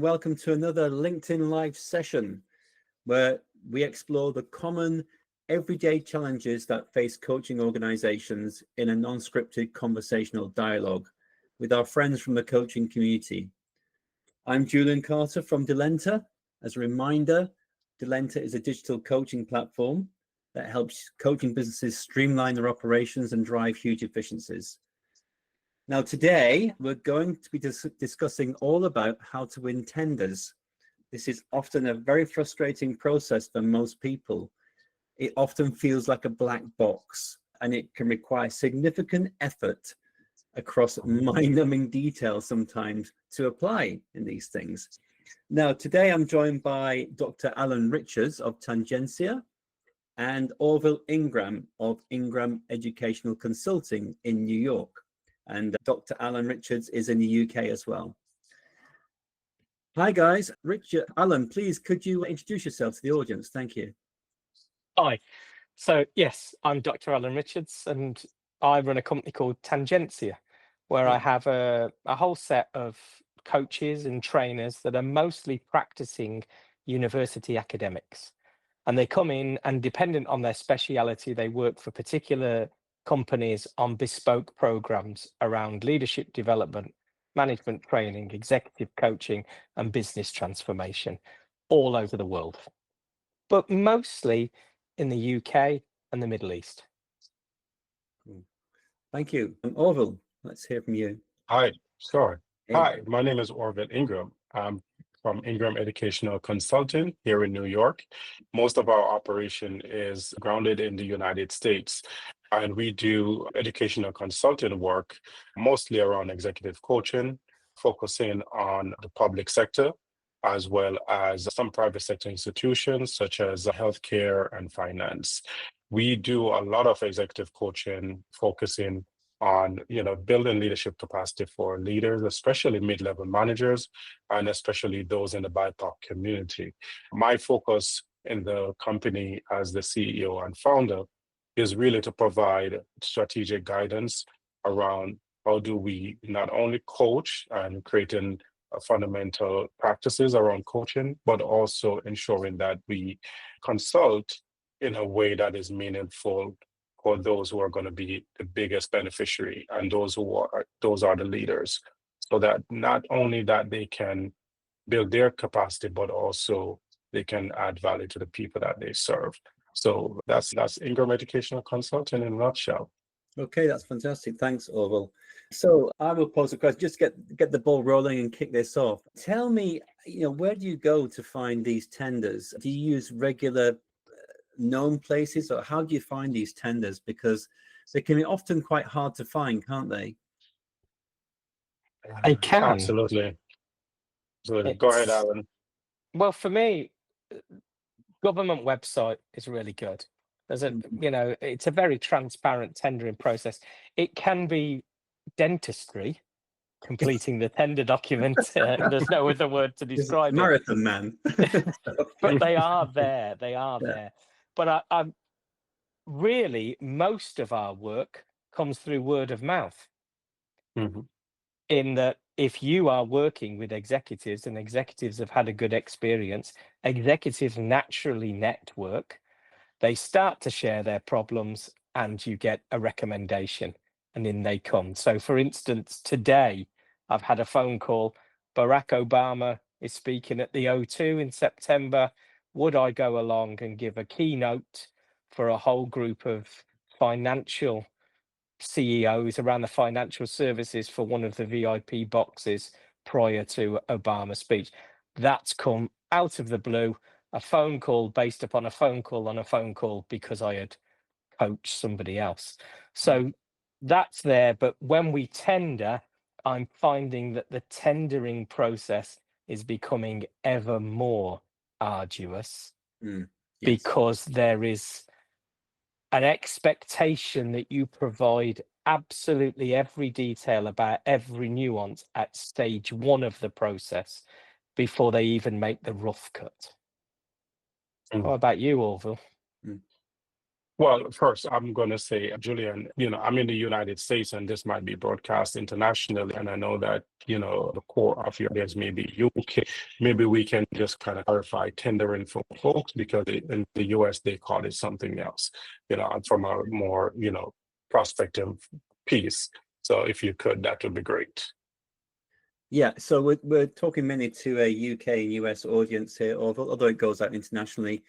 Welcome to another LinkedIn Live session where we explore the common everyday challenges that face coaching organizations in a non-scripted conversational dialogue with our friends from the coaching community. I'm Julian Carter from Delenta. As a reminder, Delenta is a digital coaching platform that helps coaching businesses streamline their operations and drive huge efficiencies. Now, today, we're going to be discussing all about how to win tenders. This is often a very frustrating process for most people. It often feels like a black box, and it can require significant effort across mind-numbing details sometimes to apply in these things. Now, today I'm joined by Dr. Alan Richards of Tangencia and Orville Ingram of Ingram Educational Consulting in New York. And Dr. Alan Richards is in the UK as well. Hi, guys. Alan, please, could you introduce yourself to the audience? Thank you. Hi. So, yes, I'm Dr. Alan Richards, and I run a company called Tangencia, where I have a whole set of coaches and trainers that are mostly practicing university academics. And they come in, and dependent on their speciality, they work for particular companies on bespoke programs around leadership development, management training, executive coaching, and business transformation all over the world, but mostly in the UK and the Middle East. Cool. Thank you. Orville, let's hear from you. Hi, sure. Hey. Hi, my name is Orville Ingram. I'm from Ingram Educational Consulting here in New York. Most of our operation is grounded in the United States, and we do educational consulting work mostly around executive coaching, focusing on the public sector, as well as some private sector institutions such as healthcare and finance. We do a lot of executive coaching, focusing on building leadership capacity for leaders, especially mid-level managers, and especially those in the BIPOC community. My focus in the company as the CEO and founder is really to provide strategic guidance around how do we not only coach and creating fundamental practices around coaching, but also ensuring that we consult in a way that is meaningful for those who are going to be the biggest beneficiary, and those are the leaders, so that not only that they can build their capacity, but also they can add value to the people that they serve. So that's Ingram Educational Consulting in a nutshell. Okay, that's fantastic. Thanks, Orville. So I will pose a question, just get the ball rolling and kick this off. Tell me, where do you go to find these tenders? Do you use regular known places, or how do you find these tenders? Because they can be often quite hard to find, can't they? They can. Absolutely. Go ahead, Alan. Well, for me, government website is really good. There's it's a very transparent tendering process. It can be dentistry, completing the tender document. There's no other word to describe Marathon man. But they are there. They are there. But I'm really, most of our work comes through word of mouth. Mm-hmm. In that, if you are working with executives and executives have had a good experience, executives naturally network, they start to share their problems, and you get a recommendation, and in they come. So, for instance, today I've had a phone call. Barack Obama is speaking at the O2 in September. Would I go along and give a keynote for a whole group of financial CEOs around the financial services for one of the VIP boxes prior to Obama's speech? That's come out of the blue, a phone call based upon a phone call on a phone call, because I had coached somebody else. So that's there. But when we tender, I'm finding that the tendering process is becoming ever more arduous, Yes. because there is an expectation that you provide absolutely every detail about every nuance at stage one of the process before they even make the rough cut. How about you, Orville? Well, first, I'm going to say, Julian, I'm in the United States and this might be broadcast internationally. And I know that, the core of your audience may be UK. Maybe we can just kind of clarify tendering for folks because in the US, they call it something else, and from a more, prospective piece. So if you could, that would be great. Yeah, so we're talking mainly to a UK and US audience here, although it goes out internationally.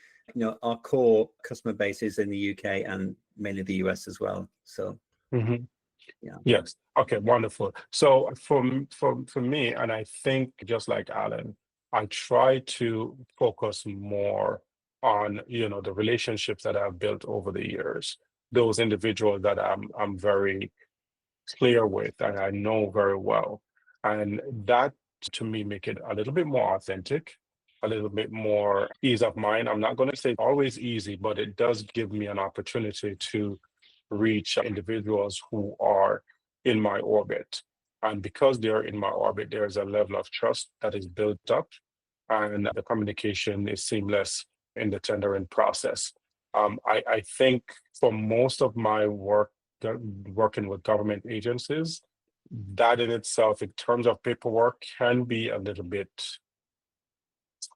Our core customer base is in the UK and mainly the US as well. So, yeah. Yes. Okay, wonderful. So for me, and I think just like Alan, I try to focus more on, the relationships that I've built over the years, those individuals that I'm very clear with and I know very well. And that to me make it a little bit more authentic, a little bit more ease of mind. I'm not going to say always easy, but it does give me an opportunity to reach individuals who are in my orbit. And because they're in my orbit, there's a level of trust that is built up and the communication is seamless in the tendering process. I think for most of my work, working with government agencies, that in itself, in terms of paperwork, can be a little bit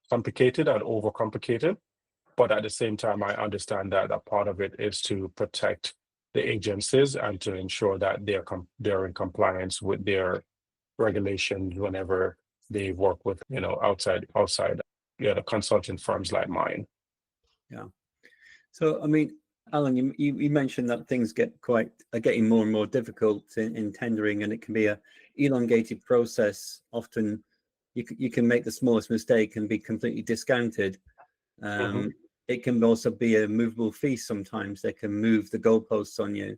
complicated and overcomplicated. But at the same time, I understand that a part of it is to protect the agencies and to ensure that they're in compliance with their regulations whenever they work with outside the consulting firms like mine. Yeah. So I mean, Alan, you mentioned that things are getting more and more difficult in tendering, and it can be a elongated process. Often, you can make the smallest mistake and be completely discounted. It can also be a movable feast. Sometimes they can move the goalposts on you.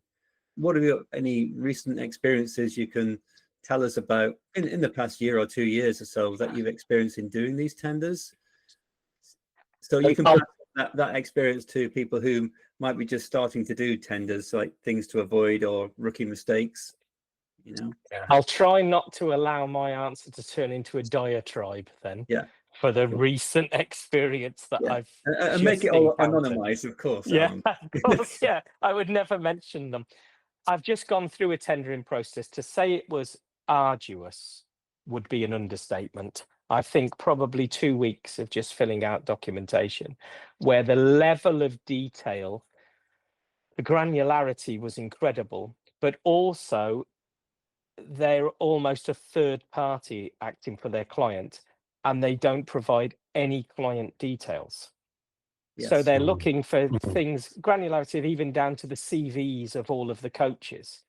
What are any recent experiences you can tell us about in the past year or 2 years or so that you've experienced in doing these tenders? So you can pass that experience to people who might be just starting to do tenders, like things to avoid or rookie mistakes. I'll try not to allow my answer to turn into a diatribe then. Yeah. For the recent experience that I've and make it all anonymized, of course. Yeah, of course. Yeah, I would never mention them. I've just gone through a tendering process. To say it was arduous would be an understatement. I think probably 2 weeks of just filling out documentation, where the level of detail, the granularity was incredible, but also they're almost a third party acting for their client, and they don't provide any client details. Yes. So they're looking for things, granularity, even down to the CVs of all of the coaches,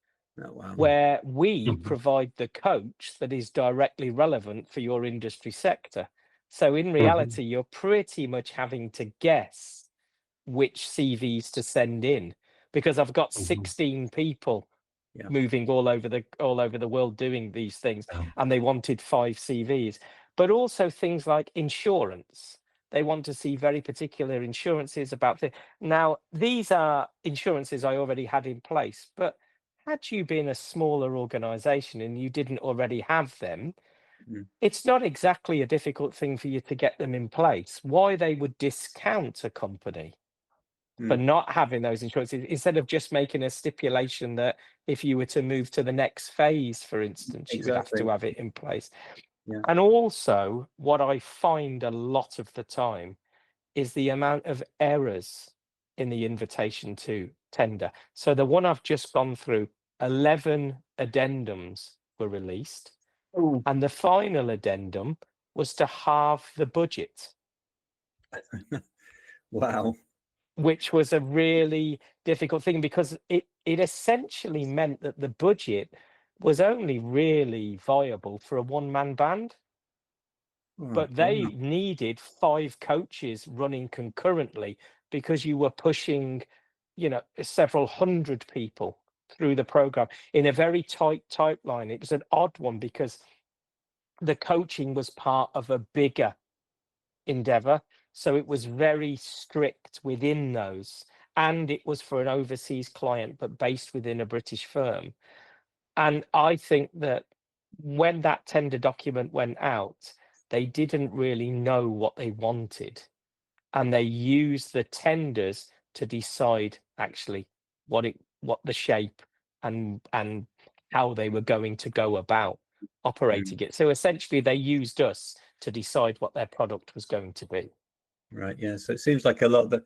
where we provide the coach that is directly relevant for your industry sector. So in reality, you're pretty much having to guess which CVs to send in, because I've got 16 people moving all over the world doing these things, and they wanted 5 CVs. But also things like insurance. They want to see very particular insurances about the. Now, these are insurances I already had in place, but had you been a smaller organization and you didn't already have them, it's not exactly a difficult thing for you to get them in place. Why they would discount a company for not having those insurances, instead of just making a stipulation that if you were to move to the next phase, for instance, you would have to have it in place. Yeah. And also, what I find a lot of the time is the amount of errors in the invitation to tender. So the one I've just gone through, 11 addendums were released, and the final addendum was to halve the budget. Wow. Which was a really difficult thing, because it essentially meant that the budget was only really viable for a one-man band. But they needed 5 coaches running concurrently, because you were pushing, several hundred people through the program in a very tight timeline. It was an odd one because the coaching was part of a bigger endeavor. So it was very strict within those. And it was for an overseas client, but based within a British firm. And I think that when that tender document went out, they didn't really know what they wanted. And they used the tenders to decide actually what the shape and how they were going to go about operating it. So essentially they used us to decide what their product was going to be. Right. Yeah. So it seems like a lot of the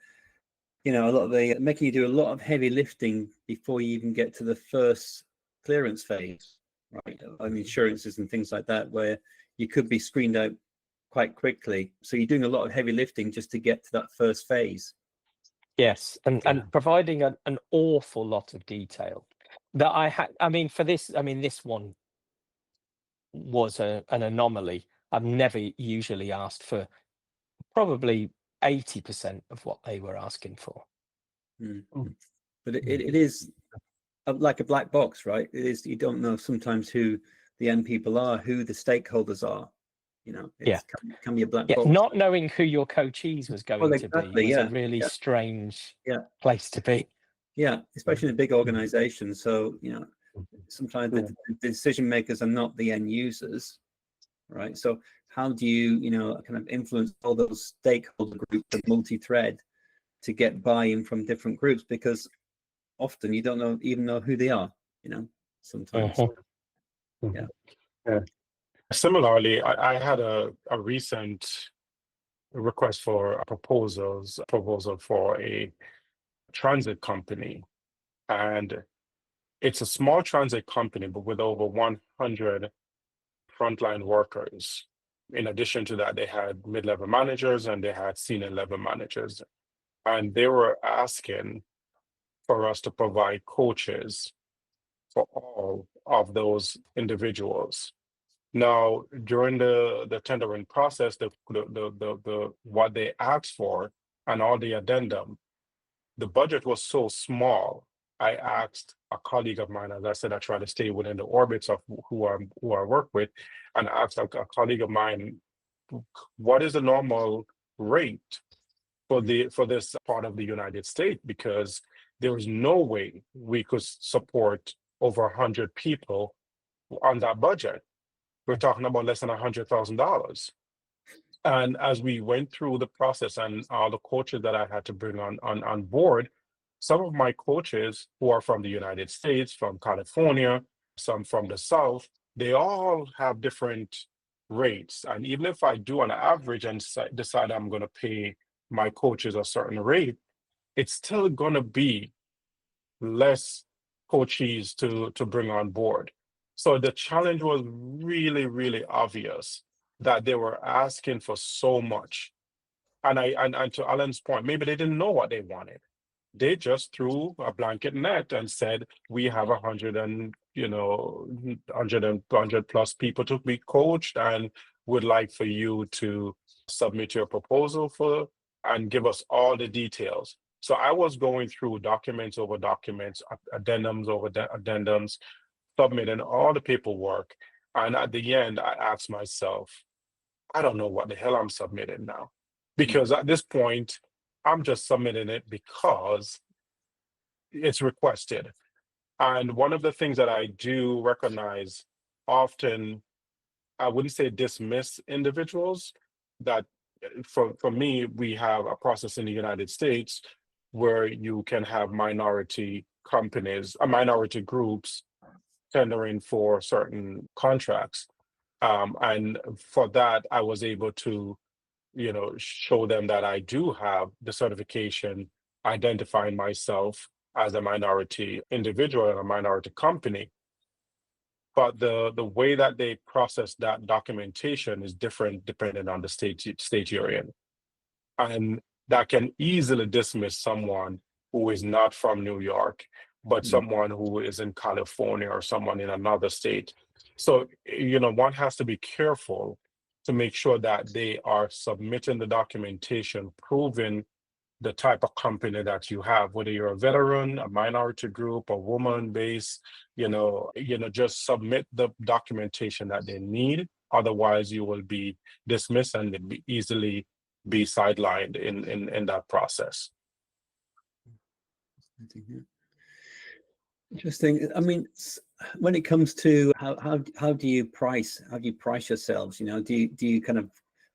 making you do a lot of heavy lifting before you even get to the first clearance phase, right? On insurances and things like that, where you could be screened out quite quickly. So you're doing a lot of heavy lifting just to get to that first phase. Yes, and providing an awful lot of detail that I had. I mean, this one was an anomaly. I've never usually asked for probably 80% of what they were asking for. But it is like a black box, right? It is, you don't know sometimes who the end people are, who the stakeholders are. You know, can be a black box. Not knowing who your coachees was going to be was a really strange place to be. Yeah, especially in a big organization. So, you know, sometimes the decision makers are not the end users, right? So how do you, you know, kind of influence all those stakeholder groups and multi-thread to get buy-in from different groups? Because often you don't even know who they are, you know, sometimes. Yeah. Similarly, I had a recent request for a proposal for a transit company. And it's a small transit company, but with over 100 frontline workers. In addition to that, they had mid-level managers and they had senior level managers. And they were asking for us to provide coaches for all of those individuals. Now, during the tendering process, the what they asked for and all the addendum, the budget was so small. I asked a colleague of mine, as I said, I try to stay within the orbits of who I work with, and I asked a colleague of mine, what is the normal rate for this part of the United States? Because there was no way we could support over 100 people on that budget. We're talking about less than $100,000. And as we went through the process and all the coaches that I had to bring on board, some of my coaches who are from the United States, from California, some from the South, they all have different rates. And even if I do an average and decide I'm going to pay my coaches a certain rate, it's still going to be less coaches to bring on board. So the challenge was really, really obvious that they were asking for so much. And to Alan's point, maybe they didn't know what they wanted. They just threw a blanket net and said, we have 100 plus people to be coached and would like for you to submit your proposal for and give us all the details. So I was going through documents over documents, addendums over addendums, submitting all the paperwork. And at the end, I asked myself, I don't know what the hell I'm submitting now. Because at this point, I'm just submitting it because it's requested. And one of the things that I do recognize often, I wouldn't say dismiss individuals, that for me, we have a process in the United States where you can have minority companies, minority groups tendering for certain contracts. And for that, I was able to, show them that I do have the certification identifying myself as a minority individual and a minority company. But the way that they process that documentation is different depending on the state you're in. And that can easily dismiss someone who is not from New York, but someone who is in California or someone in another state. So, one has to be careful to make sure that they are submitting the documentation, proving the type of company that you have, whether you're a veteran, a minority group, a woman base, just submit the documentation that they need. Otherwise, you will be dismissed and easily be sidelined in that process. Interesting. I mean, when it comes to how do you price yourselves? Do you kind of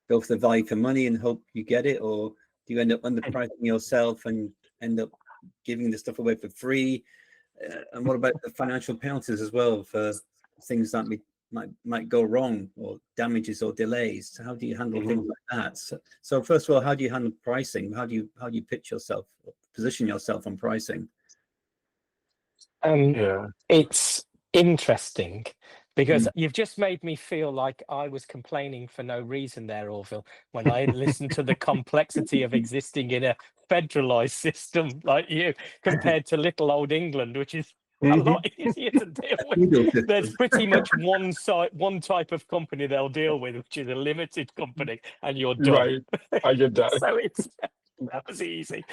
go for the value for money and hope you get it, or do you end up underpricing yourself and end up giving the stuff away for free? And what about the financial penalties as well for things that might go wrong, or damages or delays? How do you handle things like that? So first of all, how do you handle pricing? How do you pitch yourself, or position yourself on pricing? It's interesting because you've just made me feel like I was complaining for no reason there, Orville, when I listened to the complexity of existing in a federalized system like you compared to little old England, which is a lot easier to deal with. There's pretty much one type of company they'll deal with, which is a limited company, and you're done. Right, I get that. So that was easy.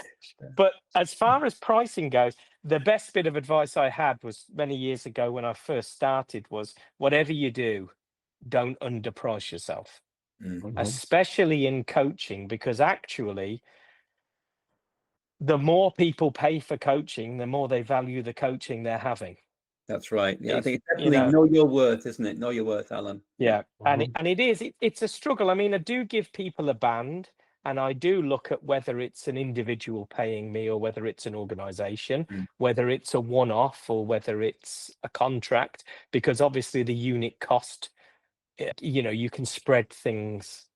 But as far as pricing goes, the best bit of advice I had was many years ago when I first started was, whatever you do, don't underprice yourself, especially in coaching, because actually the more people pay for coaching, the more they value the coaching they're having. That's right. Yeah, I think it's definitely know your worth, isn't it? Know your worth, Alan. Yeah, and it's a struggle. I mean, I do give people a band, and I do look at whether it's an individual paying me or whether it's an organization, whether it's a one-off or whether it's a contract, because obviously the unit cost, you can spread things.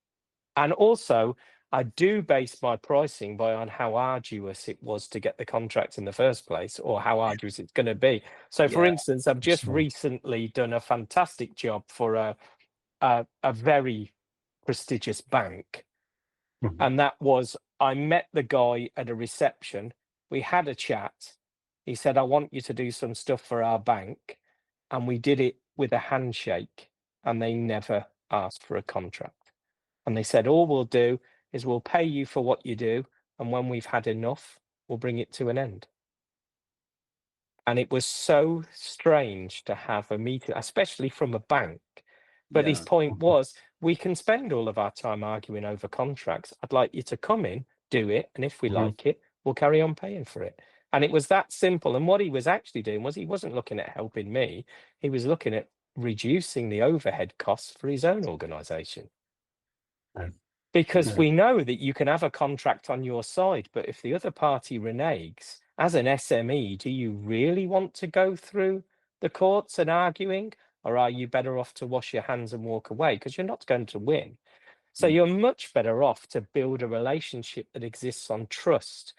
And also, I do base my pricing on how arduous it was to get the contract in the first place, or how arduous it's going to be. So, for instance, I've just recently done a fantastic job for a very prestigious bank. And that was, I met the guy at a reception. We had a chat. He said, I want you to do some stuff for our bank. And we did it with a handshake, and they never asked for a contract. And they said, all we'll do is we'll pay you for what you do. And when we've had enough, we'll bring it to an end. And it was so strange to have a meeting, especially from a bank. But his point was, we can spend all of our time arguing over contracts. I'd like you to come in, do it, and if we like it, we'll carry on paying for it. And it was that simple. And what he was actually doing was, he wasn't looking at helping me. He was looking at reducing the overhead costs for his own organization. Because we know that you can have a contract on your side, but if the other party reneges, as an SME, do you really want to go through the courts and arguing? Or are you better off to wash your hands and walk away? Because you're not going to win. So you're much better off to build a relationship that exists on trust.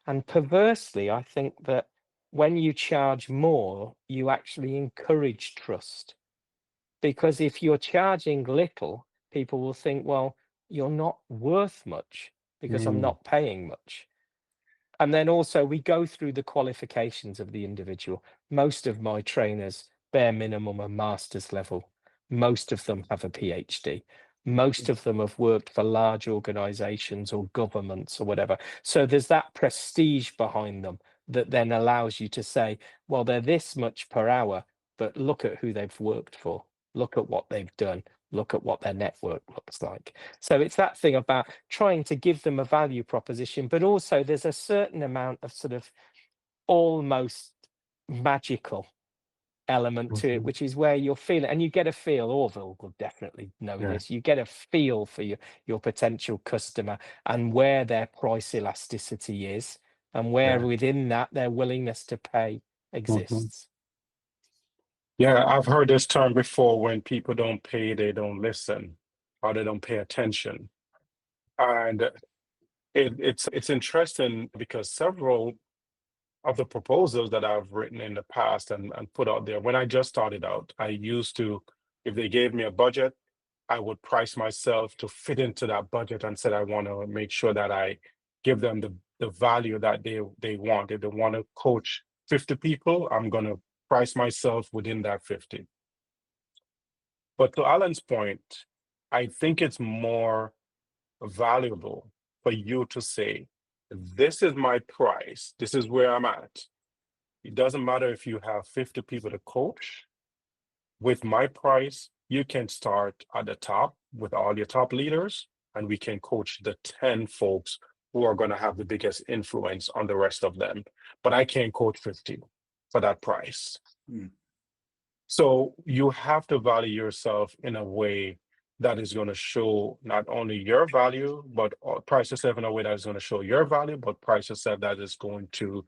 And perversely, I think that when you charge more, you actually encourage trust. Because if you're charging little, people will think, well, you're not worth much because I'm not paying much. And then also we go through the qualifications of the individual. Most of my trainers, bare minimum, a master's level. Most of them have a PhD. Most of them have worked for large organizations or governments or whatever. So there's that prestige behind them that then allows you to say, well, they're this much per hour, but look at who they've worked for. Look at what they've done. Look at what their network looks like. So it's that thing about trying to give them a value proposition, but also there's a certain amount of sort of almost magical element to it, which is where you're feeling, and you get a feel, Orville will definitely know this, you get a feel for your potential customer and where their price elasticity is, and where within that their willingness to pay exists. Yeah, I've heard this term before: when people don't pay, they don't listen, or they don't pay attention. And it's interesting because several of the proposals that I've written in the past and put out there, when I just started out, I used to, if they gave me a budget, I would price myself to fit into that budget and said I want to make sure that I give them the value that they want. If they want to coach 50 people, I'm going to price myself within that 50. But to Alan's point, I think it's more valuable for you to say, this is my price, this is where I'm at. It doesn't matter if you have 50 people to coach. With my price, you can start at the top with all your top leaders, and we can coach the 10 folks who are going to have the biggest influence on the rest of them. But I can't coach 50 for that price. So you have to value yourself in a way that is going to show not only your value, but price yourself in a way that is going to show your value, but price yourself that is going to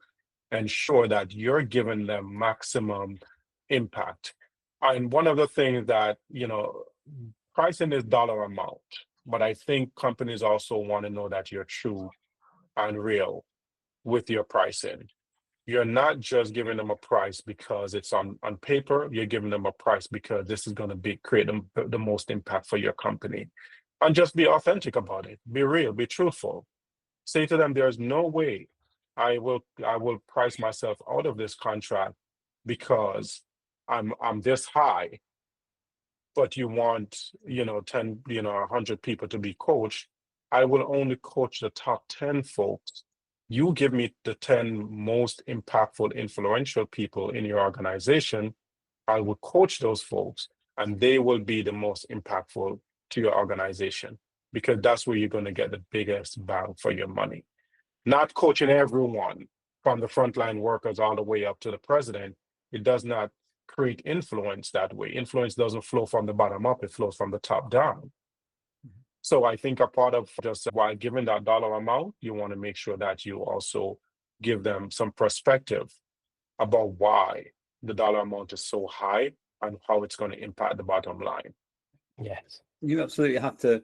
ensure that you're giving them maximum impact. And one of the things that, pricing is dollar amount, but I think companies also want to know that you're true and real with your pricing. You're not just giving them a price because it's on paper. You're giving them a price because this is going to create the most impact for your company. And just be authentic about it. Be real, be truthful. Say to them, there's no way I will price myself out of this contract because I'm this high, but you want 10 100 people to be coached. I will only coach the top 10 folks. You give me the 10 most impactful, influential people in your organization. I will coach those folks, and they will be the most impactful to your organization, because that's where you're going to get the biggest bang for your money. Not coaching everyone from the frontline workers all the way up to the president. It does not create influence that way. Influence doesn't flow from the bottom up, it flows from the top down. So I think a part of just while giving that dollar amount, you want to make sure that you also give them some perspective about why the dollar amount is so high and how it's going to impact the bottom line. Yes. You absolutely have to,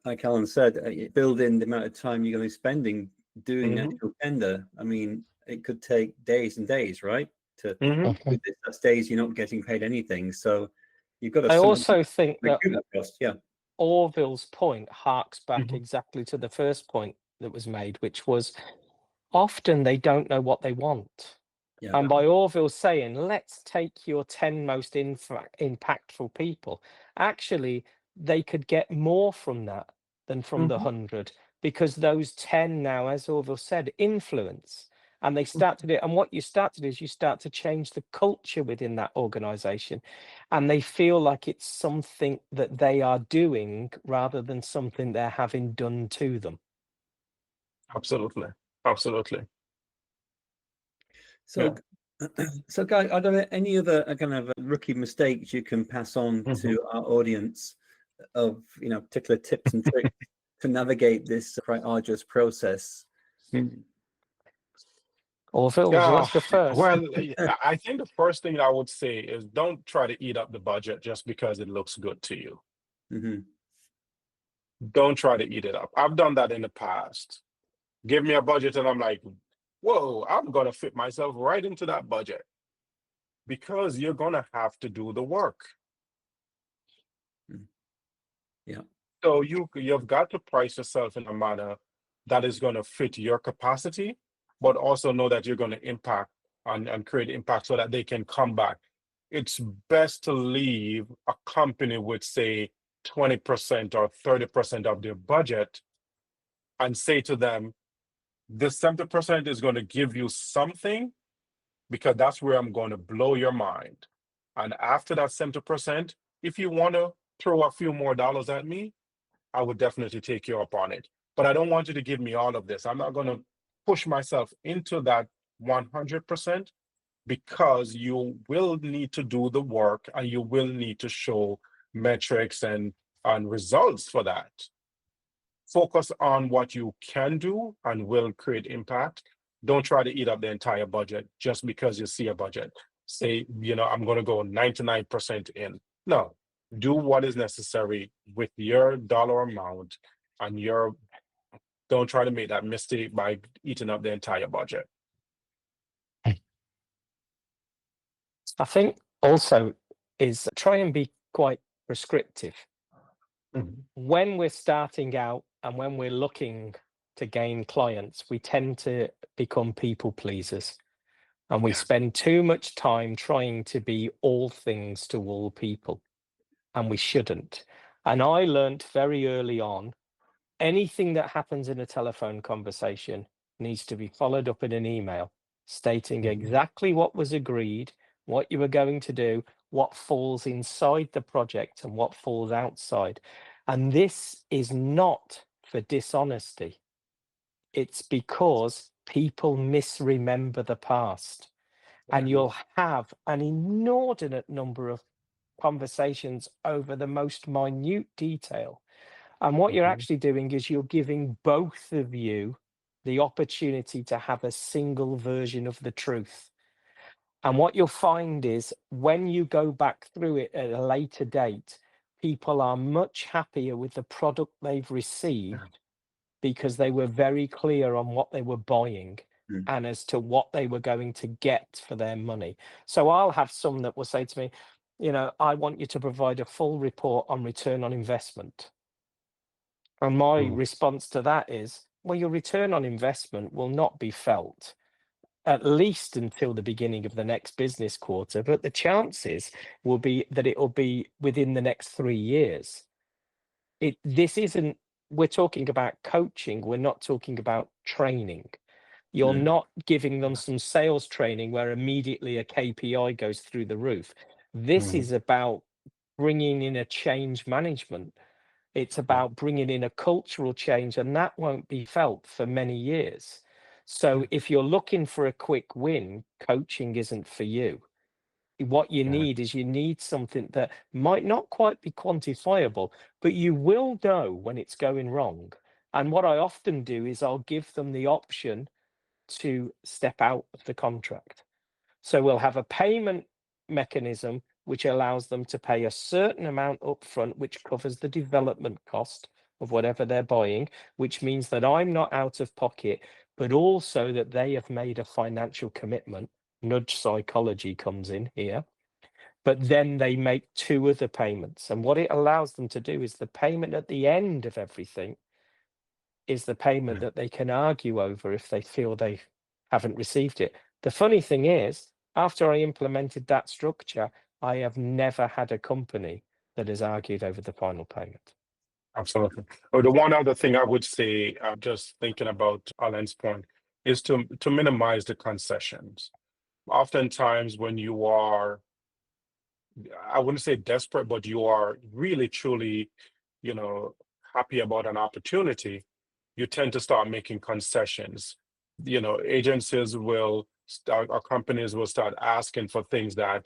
like Alan said, build in the amount of time you're going to be spending doing actual tender. I mean, it could take days and days, right? To do this. That's days you're not getting paid anything. So you've got to. I also think that cost. Yeah. Orville's point harks back exactly to the first point that was made, which was often they don't know what they want. Yeah. And by Orville saying, let's take your 10 most impactful people, actually, they could get more from that than from the 100, because those 10 now, as Orville said, influence. And they start to do, and what you start to do is you start to change the culture within that organization, and they feel like it's something that they are doing rather than something they're having done to them. Absolutely. So, so guys, are there any other kind of rookie mistakes you can pass on to our audience of particular tips and tricks to navigate this quite arduous process? Orville, would you like to go first? Well, I think the first thing I would say is don't try to eat up the budget just because it looks good to you. Don't try to eat it up. I've done that in the past. Give me a budget and I'm like, whoa, I'm going to fit myself right into that budget, because you're going to have to do the work. Yeah. So you've got to price yourself in a manner that is going to fit your capacity, but also know that you're going to impact and create impact so that they can come back. It's best to leave a company with, say, 20% or 30% of their budget and say to them, this 70% is going to give you something, because that's where I'm going to blow your mind. And after that 70%, if you want to throw a few more dollars at me, I would definitely take you up on it. But I don't want you to give me all of this. I'm not going to push myself into that 100%, because you will need to do the work and you will need to show metrics and results for that. Focus on what you can do and will create impact. Don't try to eat up the entire budget just because you see a budget. Say, I'm going to go 99% in. No, do what is necessary with your dollar amount, and don't try to make that mistake by eating up the entire budget. I think also is try and be quite prescriptive. When we're starting out and when we're looking to gain clients, we tend to become people pleasers, and we spend too much time trying to be all things to all people, and we shouldn't. And I learned very early on, anything that happens in a telephone conversation needs to be followed up in an email stating exactly what was agreed, what you were going to do, what falls inside the project and what falls outside. And this is not for dishonesty. It's because people misremember the past. And you'll have an inordinate number of conversations over the most minute detail. And what you're actually doing is you're giving both of you the opportunity to have a single version of the truth. And what you'll find is when you go back through it at a later date, people are much happier with the product they've received because they were very clear on what they were buying and as to what they were going to get for their money. So I'll have some that will say to me, you know, I want you to provide a full report on return on investment. And my response to that is, well, your return on investment will not be felt at least until the beginning of the next business quarter, but the chances will be that it will be within the next 3 years. This isn't, we're talking about coaching, we're not talking about training. You're not giving them some sales training where immediately a KPI goes through the roof. This is about bringing in a change management. It's about bringing in a cultural change, and that won't be felt for many years. So if you're looking for a quick win, coaching isn't for you. What you need is you need something that might not quite be quantifiable, but you will know when it's going wrong. And what I often do is I'll give them the option to step out of the contract. So we'll have a payment mechanism which allows them to pay a certain amount upfront, which covers the development cost of whatever they're buying, which means that I'm not out of pocket, but also that they have made a financial commitment. Nudge psychology comes in here. But then they make 2 other payments. And what it allows them to do is the payment at the end of everything is the payment that they can argue over if they feel they haven't received it. The funny thing is, after I implemented that structure, I have never had a company that has argued over the final payment. Absolutely. Oh, the one other thing I would say, just thinking about Alan's point, is to minimize the concessions. Oftentimes, when you are, I wouldn't say desperate, but you are really truly, happy about an opportunity, you tend to start making concessions. Agencies will start, or companies will start asking for things that,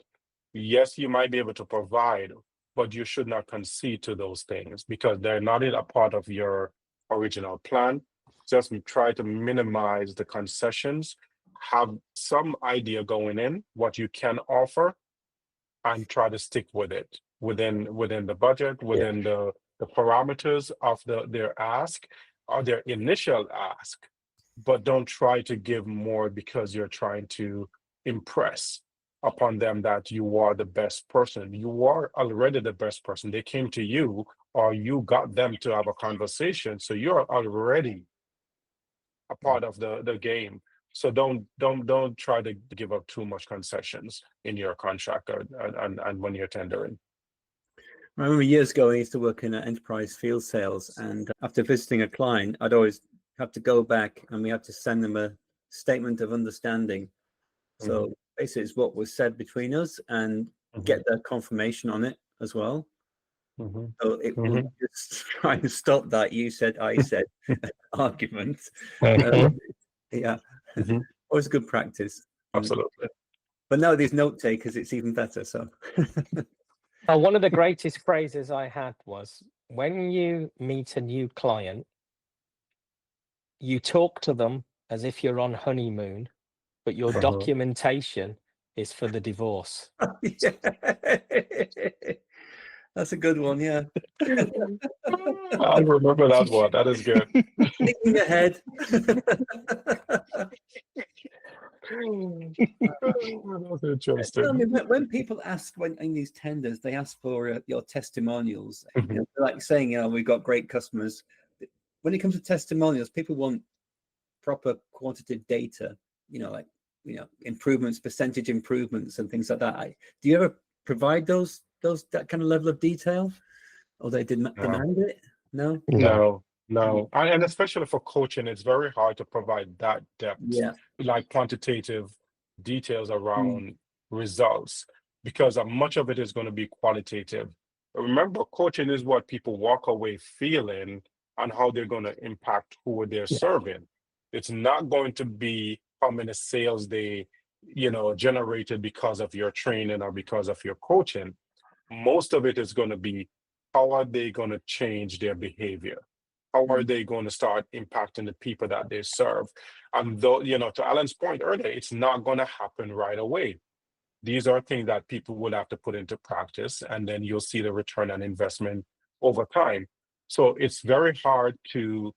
yes, you might be able to provide, but you should not concede to those things because they're not a part of your original plan. Just try to minimize the concessions, have some idea going in, what you can offer, and try to stick with it within the budget, within the parameters of their ask or their initial ask, but don't try to give more because you're trying to impress upon them that you are the best person. You are already the best person. They came to you or you got them to have a conversation. So you're already a part of the game. So don't try to give up too much concessions in your contract and when you're tendering. I remember years ago, I used to work in enterprise field sales, and after visiting a client, I'd always have to go back and we had to send them a statement of understanding. So basically it's what was said between us and get their confirmation on it as well. So it will just try and stop that you said, I said argument. Always good practice. Absolutely. But now these note takers, it's even better. So one of the greatest phrases I had was, when you meet a new client, you talk to them as if you're on honeymoon, but your documentation is for the divorce. That's a good one, yeah. I'll remember that one. That is good. Thinking ahead. That's interesting. I mean, when people ask, when in these tenders, they ask for your testimonials. Like saying, we've got great customers. When it comes to testimonials, people want proper quantitative data. Improvements, percentage improvements, and things like that. Do you ever provide that kind of level of detail, or they demand it? No. And especially for coaching, it's very hard to provide that depth, like quantitative details around results, because much of it is going to be qualitative. Remember, coaching is what people walk away feeling and how they're going to impact who they're serving. It's not going to be how many sales they generated because of your training or because of your coaching. Most of it is going to be, how are they going to change their behavior? how are they going to start impacting the people that they serve? And though, to Alan's point earlier, it's not going to happen right away. These are things that people will have to put into practice, and then you'll see the return on investment over time. So it's very hard to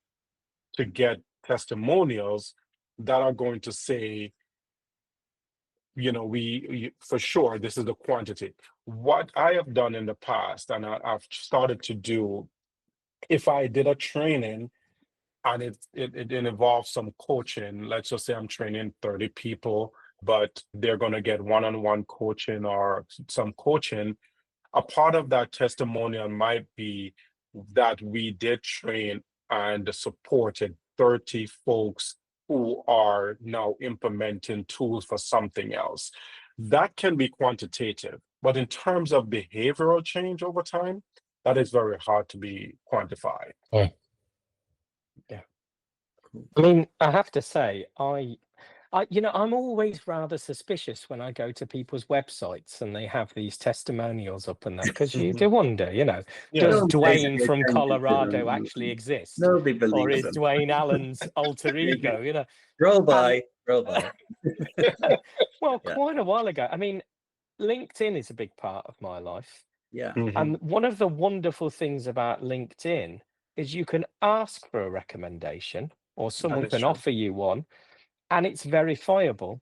get testimonials that are going to say, for sure, this is the quantity. What I have done in the past, and I've started to do, if I did a training and it involves some coaching, let's just say I'm training 30 people, but they're going to get one-on-one coaching or some coaching. A part of that testimonial might be that we did train and supported 30 folks who are now implementing tools for something else. That can be quantitative, but in terms of behavioral change over time, that is very hard to be quantified. Yeah. I mean, I have to say, I'm always rather suspicious when I go to people's websites and they have these testimonials up and that, because you do wonder, does Don't pay Dwayne any from attention to Colorado them. actually exist? Nobody Or believes is them. Dwayne Allen's alter ego, Roll by. Well, Yeah. quite a while ago. I mean, LinkedIn is a big part of my life. Yeah. And one of the wonderful things about LinkedIn is you can ask for a recommendation, or someone is can true. offer you one, and it's verifiable.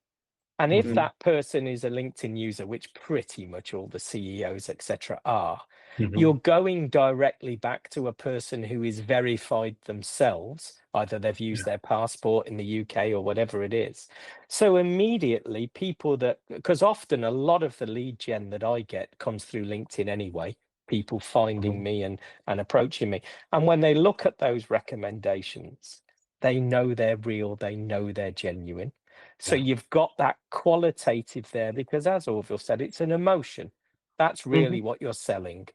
And if that person is a LinkedIn user, which pretty much all the CEOs, etc., are, you're going directly back to a person who is verified themselves. Either they've used their passport in the UK or whatever it is. So immediately people because often a lot of the lead gen that I get comes through LinkedIn anyway, people finding me and approaching me. And when they look at those recommendations, they know they're real, they know they're genuine. So you've got that qualitative there, because as Orville said, it's an emotion. That's really what you're selling.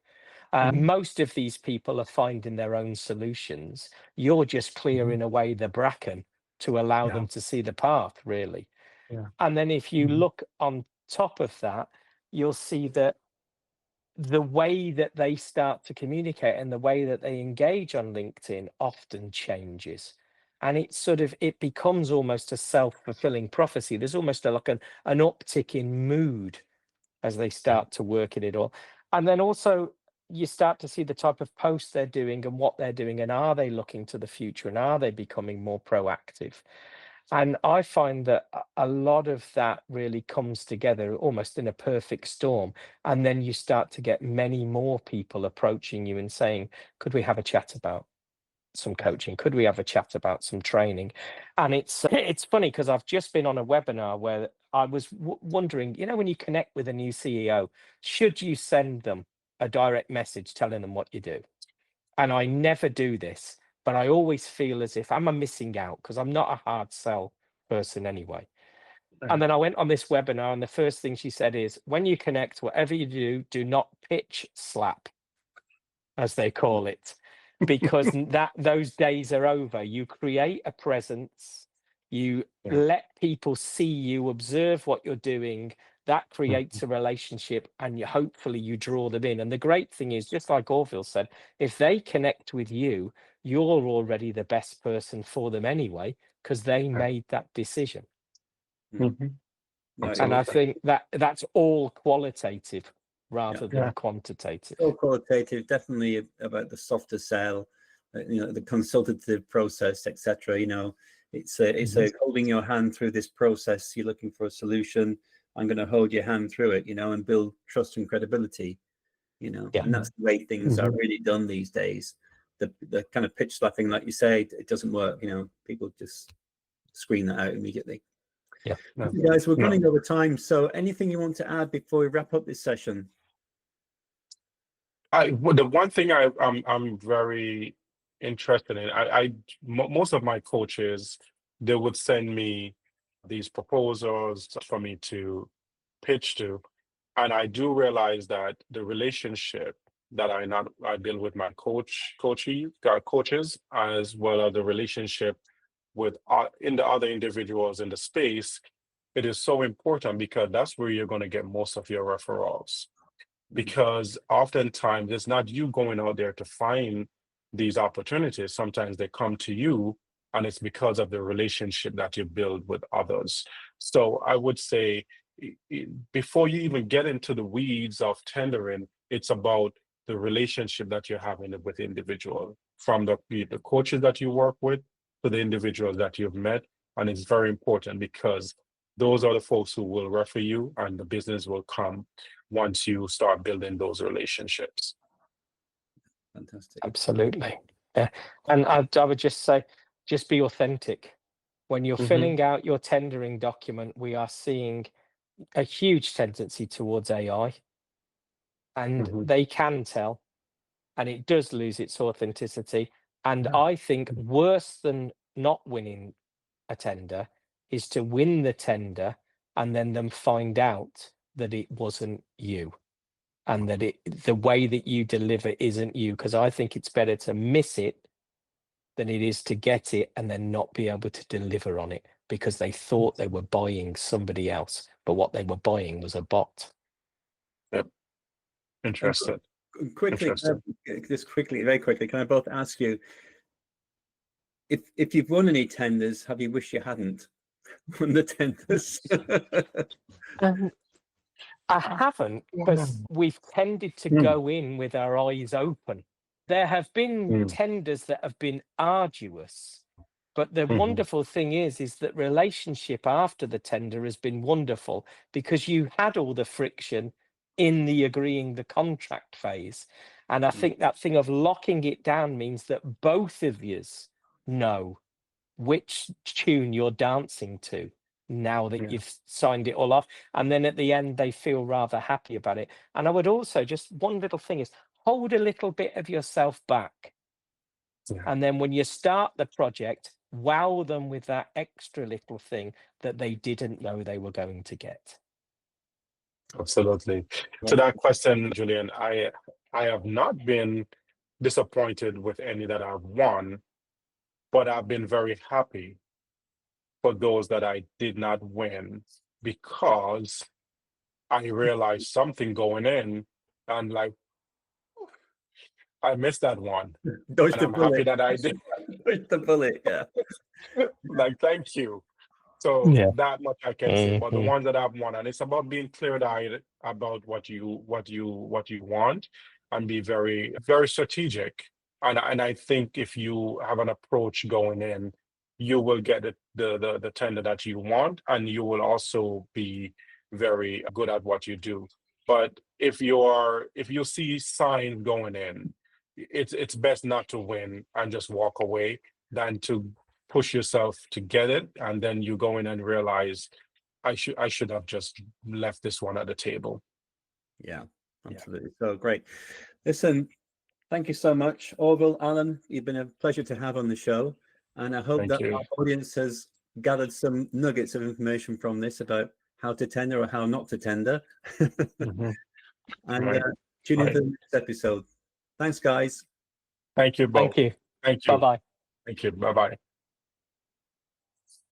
Most of these people are finding their own solutions. You're just clearing away the bracken to allow them to see the path, really. And then if you look on top of that, you'll see that the way that they start to communicate and the way that they engage on LinkedIn often changes. And it becomes almost a self-fulfilling prophecy. There's almost like an uptick in mood as they start to work at it all. And then also you start to see the type of posts they're doing and what they're doing, and are they looking to the future, and are they becoming more proactive? And I find that a lot of that really comes together almost in a perfect storm. And then you start to get many more people approaching you and saying, could we have a chat about some coaching? Could we have a chat about some training? And it's funny, because I've just been on a webinar where I was wondering, when you connect with a new CEO, should you send them a direct message telling them what you do? And I never do this, but I always feel as if I'm a missing out, because I'm not a hard sell person anyway. And then I went on this webinar, and the first thing she said is, when you connect, whatever you do not pitch slap, as they call it, because those days are over. You create a presence, you let people see you, observe what you're doing. That creates a relationship, and hopefully you draw them in. And the great thing is, just like Orville said, if they connect with you, you're already the best person for them anyway, because they made that decision. And I think that's all qualitative rather than quantitative. All qualitative, definitely about the softer sell, the consultative process, etc. It's a holding your hand through this process. You're looking for a solution. I'm going to hold your hand through it, and build trust and credibility, and that's the way things are really done these days. The kind of pitch slapping, like you say, it doesn't work. People just screen that out immediately. Okay, guys, we're running over time. So anything you want to add before we wrap up this session? The one thing I'm very interested in, most of my coaches, they would send me these proposals for me to pitch to, and I do realize that the relationship that I build with my coaches, as well as the relationship with the other individuals in the space, it is so important, because that's where you're going to get most of your referrals. Because oftentimes it's not you going out there to find these opportunities, sometimes they come to you, and it's because of the relationship that you build with others. So I would say, before you even get into the weeds of tendering, it's about the relationship that you're having with the individual, from the coaches that you work with to the individuals that you've met. And it's very important, because those are the folks who will refer you, and the business will come once you start building those relationships. Fantastic. Absolutely. Yeah. And I would just say, just be authentic. When you're filling out your tendering document, we are seeing a huge tendency towards AI, and they can tell, and it does lose its authenticity. And I think worse than not winning a tender is to win the tender and then them find out that it wasn't you, and that the way that you deliver isn't you. Because I think it's better to miss it than it is to get it and then not be able to deliver on it, because they thought they were buying somebody else, but what they were buying was a bot. Yep. Interesting. Quickly, very quickly, can I both ask you, if you've won any tenders, have you wished you hadn't won the tenders? I haven't, because we've tended to go in with our eyes open. There have been tenders that have been arduous, but the wonderful thing is that relationship after the tender has been wonderful, because you had all the friction in the agreeing the contract phase. And I think that thing of locking it down means that both of yous know which tune you're dancing to now that you've signed it all off. And then at the end, they feel rather happy about it. And I would also, just one little thing is, hold a little bit of yourself back. And then when you start the project, wow them with that extra little thing that they didn't know they were going to get. Absolutely. To that question, Julian, I have not been disappointed with any that I've won, but I've been very happy for those that I did not win, because I realized something going in, and like, I missed that one. Dodge the And I'm happy bullet. that I did. Dodge the bullet, yeah. Like, thank you. So that much I can say. But the ones that I've won, and it's about being clear-eyed about what you want, and be very, very strategic. And I think if you have an approach going in, you will get the tender that you want, and you will also be very good at what you do. But if you see signs going in, it's best not to win and just walk away than to push yourself to get it, and then you go in and realize, I should have just left this one at the table. Yeah, absolutely. So great. Listen, thank you so much, Orville, Alan. You've been a pleasure to have on the show, and I hope that our audience has gathered some nuggets of information from this about how to tender or how not to tender. And tune in for the next episode. Thanks, guys. Thank you both. Thank you. Thank you. Bye-bye. Thank you. Bye-bye.